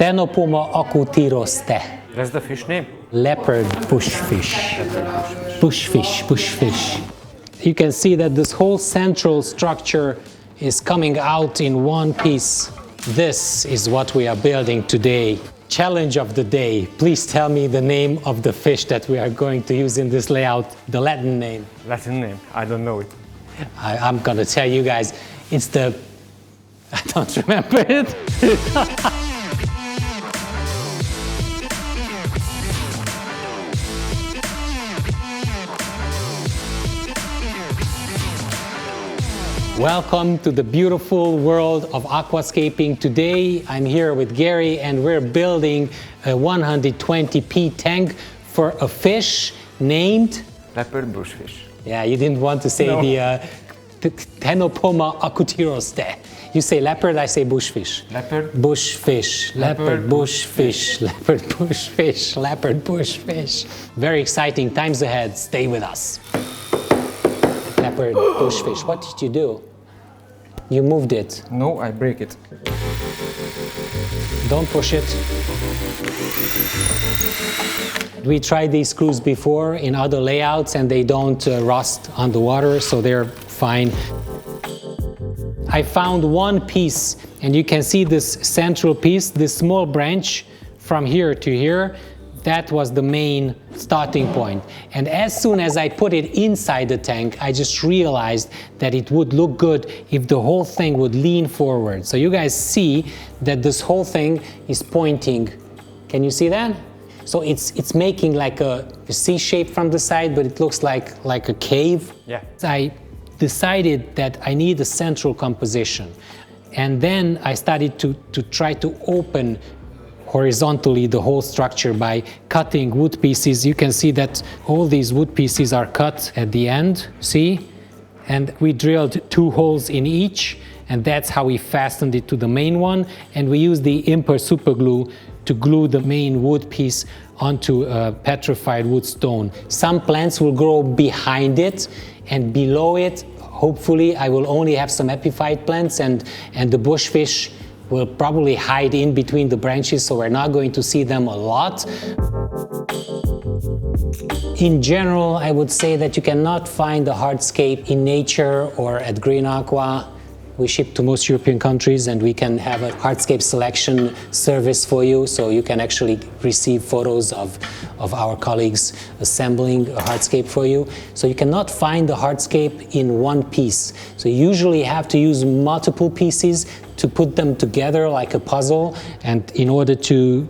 Ctenopoma acutiroste. That's the fish name? Leopard bushfish. Bushfish. You can see that this whole central structure is coming out in one piece. This is what we are building today. Challenge of the day. Please tell me the name of the fish that we are going to use in this layout, the Latin name. Latin name, I don't know it. I'm gonna tell you guys, it's the... I don't remember it. Welcome to the beautiful world of aquascaping. Today I'm here with Gary and we're building a 120p tank for a fish named... Leopard bushfish. Yeah, you didn't want to say the Ctenopoma acutiroste. You say leopard, I say bushfish. Leopard. Bushfish. Leopard bushfish. Leopard bushfish. Leopard bushfish. Very exciting times ahead. Stay with us. Leopard bushfish. What did you do? You moved it. No, I break it. Don't push it. We tried these screws before in other layouts and they don't rust underwater, so they're fine. I found one piece and you can see this central piece, this small branch from here to here. That was the main starting point. And as soon as I put it inside the tank, I just realized that it would look good if the whole thing would lean forward. So you guys see that this whole thing is pointing. Can you see that? So it's making like a C shape from the side, but it looks like a cave. Yeah. I decided that I need a central composition. And then I started to try to open horizontally the whole structure by cutting wood pieces. You can see that all these wood pieces are cut at the end, see? And we drilled 2 holes in each, and that's how we fastened it to the main one. And we used the Imper super glue to glue the main wood piece onto a petrified wood stone. Some plants will grow behind it, and below it, hopefully, I will only have some epiphyte plants, and the bushfish will probably hide in between the branches, so we're not going to see them a lot. In general, I would say that you cannot find the hardscape in nature or at Green Aqua. We ship to most European countries and we can have a hardscape selection service for you, so you can actually receive photos of our colleagues assembling a hardscape for you. So you cannot find the hardscape in one piece. So you usually have to use multiple pieces to put them together like a puzzle, and in order to,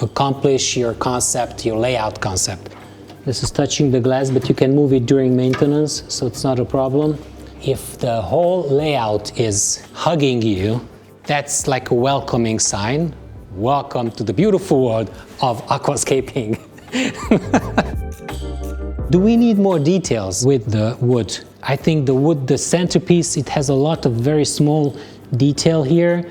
accomplish your concept, your layout concept. This is touching the glass, but you can move it during maintenance, so it's not a problem. If the whole layout is hugging you, that's like a welcoming sign. Welcome to the beautiful world of aquascaping. Do we need more details with the wood? I think the wood, the centerpiece, it has a lot of very small detail here.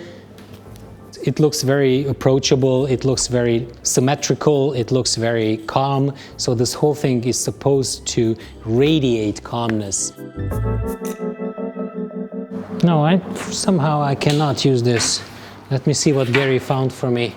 It looks very approachable, it looks very symmetrical, it looks very calm. So this whole thing is supposed to radiate calmness. No, somehow I cannot use this. Let me see what Gary found for me.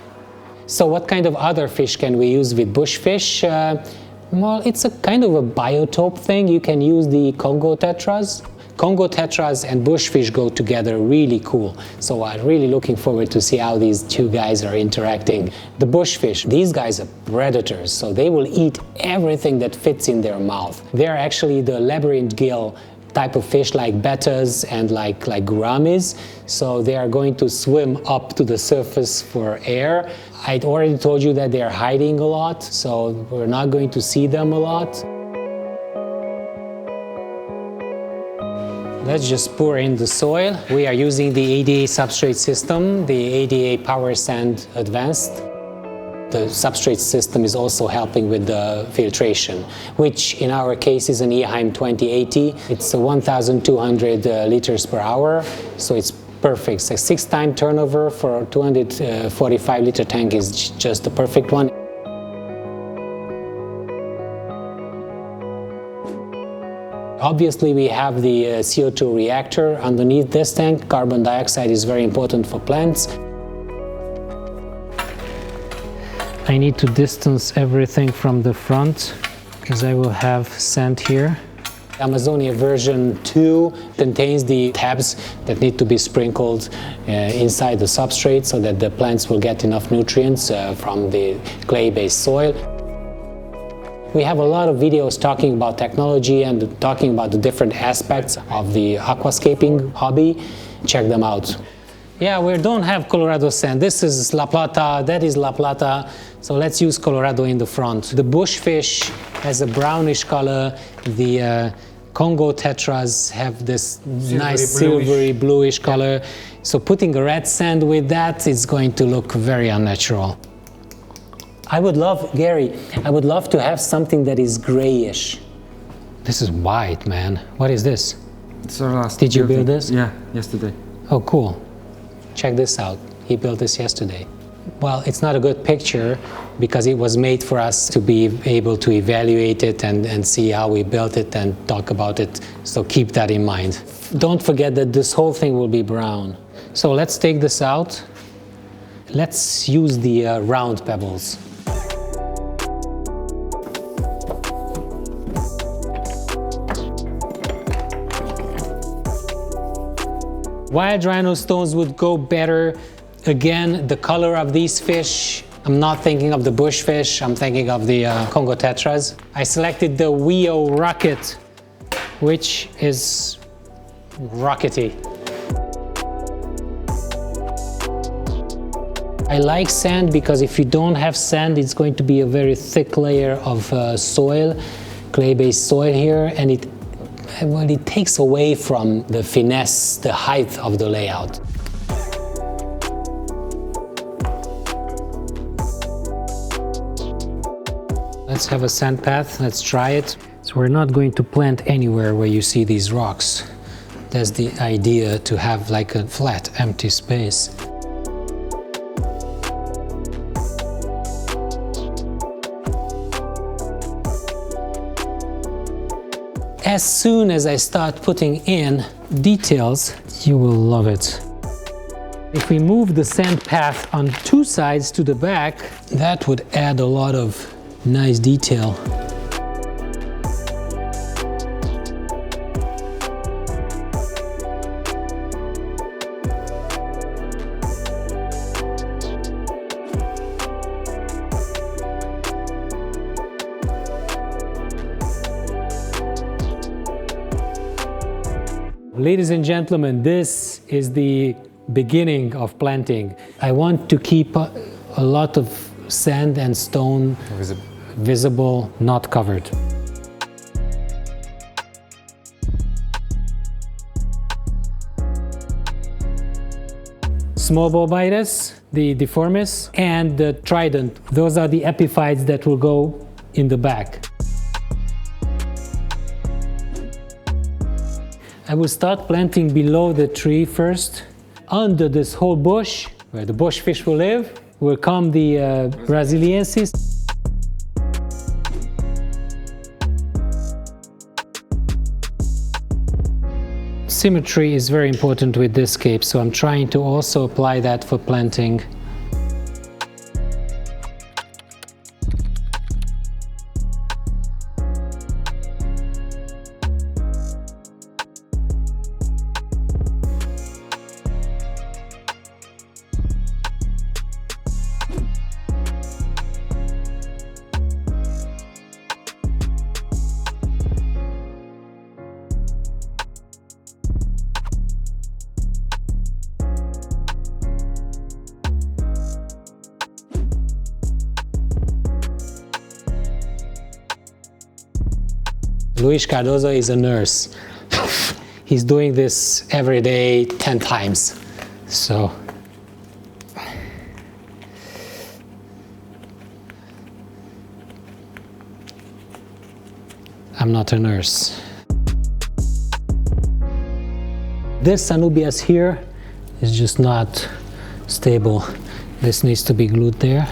So what kind of other fish can we use with bushfish? Well, it's a kind of a biotope thing. You can use the Congo tetras. Congo tetras and bushfish go together really cool. So I'm really looking forward to see how these two guys are interacting. The bushfish, these guys are predators, so they will eat everything that fits in their mouth. They're actually the labyrinth gill type of fish like bettas and like gouramis. So they are going to swim up to the surface for air. I'd already told you that they're hiding a lot, so we're not going to see them a lot. Let's just pour in the soil. We are using the ADA substrate system, the ADA Power Sand Advanced. The substrate system is also helping with the filtration, which in our case is an Eheim 2080. It's a 1,200 liters per hour, so it's perfect. So 6-time turnover for a 245 liter tank is just the perfect one. Obviously, we have the CO2 reactor underneath this tank. Carbon dioxide is very important for plants. I need to distance everything from the front because I will have sand here. Amazonia version 2 contains the tabs that need to be sprinkled inside the substrate so that the plants will get enough nutrients from the clay-based soil. We have a lot of videos talking about technology and talking about the different aspects of the aquascaping hobby. Check them out. Yeah, we don't have Colorado sand. This is La Plata, that is La Plata. So let's use Colorado in the front. The bushfish has a brownish color. The Congo tetras have this nice silvery bluish color. So putting a red sand with that is going to look very unnatural. I would love, Gary, I would love to have something that is grayish. This is white, man. What is this? It's our last Did you building. build this? Yeah, yesterday. Oh, cool. Check this out. He built this yesterday. Well, it's not a good picture because it was made for us to be able to evaluate it and see how we built it and talk about it. So keep that in mind. Don't forget that this whole thing will be brown. So let's take this out. Let's use the round pebbles. Wild rhino stones would go better. Again, the color of these fish, I'm not thinking of the bushfish, I'm thinking of the Congo tetras. I selected the Wio Rocket, which is rockety. I like sand because if you don't have sand, it's going to be a very thick layer of soil, clay-based soil here, and it takes away from the finesse, the height of the layout. Let's have a sand path, let's try it. So we're not going to plant anywhere where you see these rocks. That's the idea, to have like a flat, empty space. As soon as I start putting in details, you will love it. If we move the sand path on two sides to the back, that would add a lot of nice detail. Ladies and gentlemen, this is the beginning of planting. I want to keep a lot of sand and stone visible, not covered. Small Bobitis, the Deformis, and the Trident. Those are the epiphytes that will go in the back. I will start planting below the tree first. Under this whole bush, where the bushfish will live, will come the Brasiliensis. Symmetry is very important with this scape, so I'm trying to also apply that for planting. Luis Cardozo is a nurse. He's doing this every day 10 times. So I'm not a nurse. This Anubias here is just not stable. This needs to be glued there.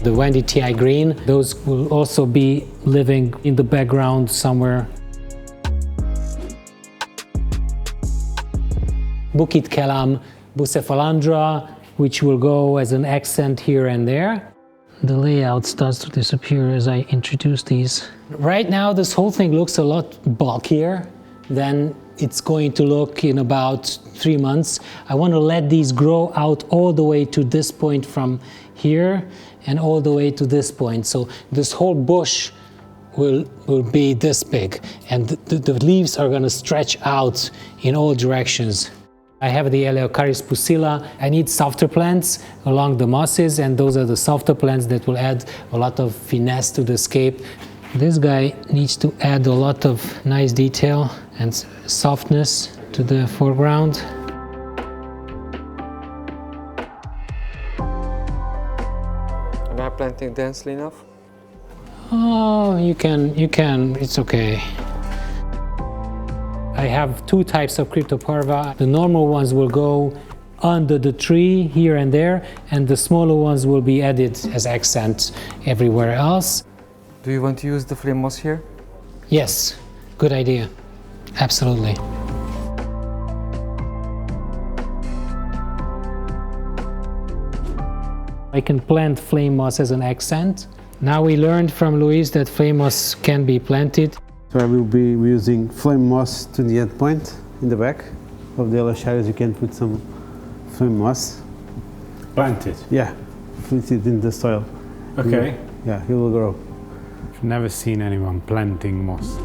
The Wendy TI green, those will also be living in the background somewhere. Bukit Kelam bucephalandra, which will go as an accent here and there. The layout starts to disappear as I introduce these. Right now, this whole thing looks a lot bulkier than it's going to look in about 3 months. I want to let these grow out all the way to this point from here and all the way to this point. So this whole bush will be this big, and the leaves are going to stretch out in all directions. I have the Eleocharis pusilla. I need softer plants along the mosses, and those are the softer plants that will add a lot of finesse to the scape. This guy needs to add a lot of nice detail and softness to the foreground. Am I planting densely enough? Oh, you can, it's okay. I have 2 types of Cryptoparva. The normal ones will go under the tree here and there, and the smaller ones will be added as accent everywhere else. Do you want to use the flame moss here? Yes, good idea. Absolutely. I can plant flame moss as an accent. Now we learned from Luis that flame moss can be planted. So I will be using flame moss to the end point in the back of the Eleocharis. You can put some flame moss. Plant it. Yeah, put it in the soil. Okay. Yeah, it will grow. I've never seen anyone planting moss.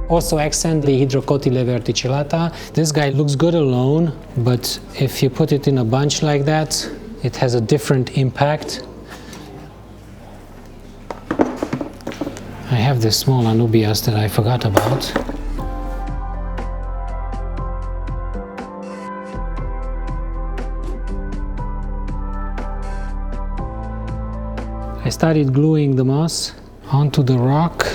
Also accent the Hydrocotyle verticillata. This guy looks good alone, but if you put it in a bunch like that, it has a different impact. I have this small Anubias that I forgot about. I started gluing the moss onto the rock.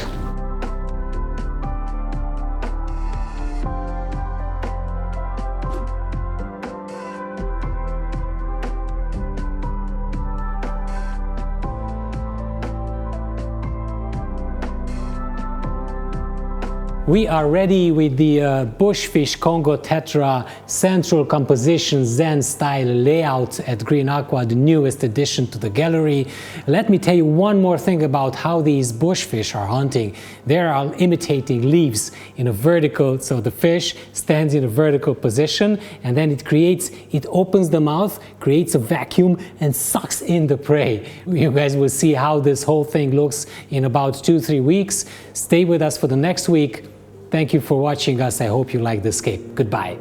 We are ready with the Bushfish Congo Tetra Central Composition Zen style layout at Green Aqua, the newest addition to the gallery. Let me tell you one more thing about how these bushfish are hunting. They are imitating leaves in a vertical, so the fish stands in a vertical position, and then it opens the mouth, creates a vacuum, and sucks in the prey. You guys will see how this whole thing looks in about 2-3 weeks. Stay with us for the next week. Thank you for watching us. I hope you like the scape. Goodbye.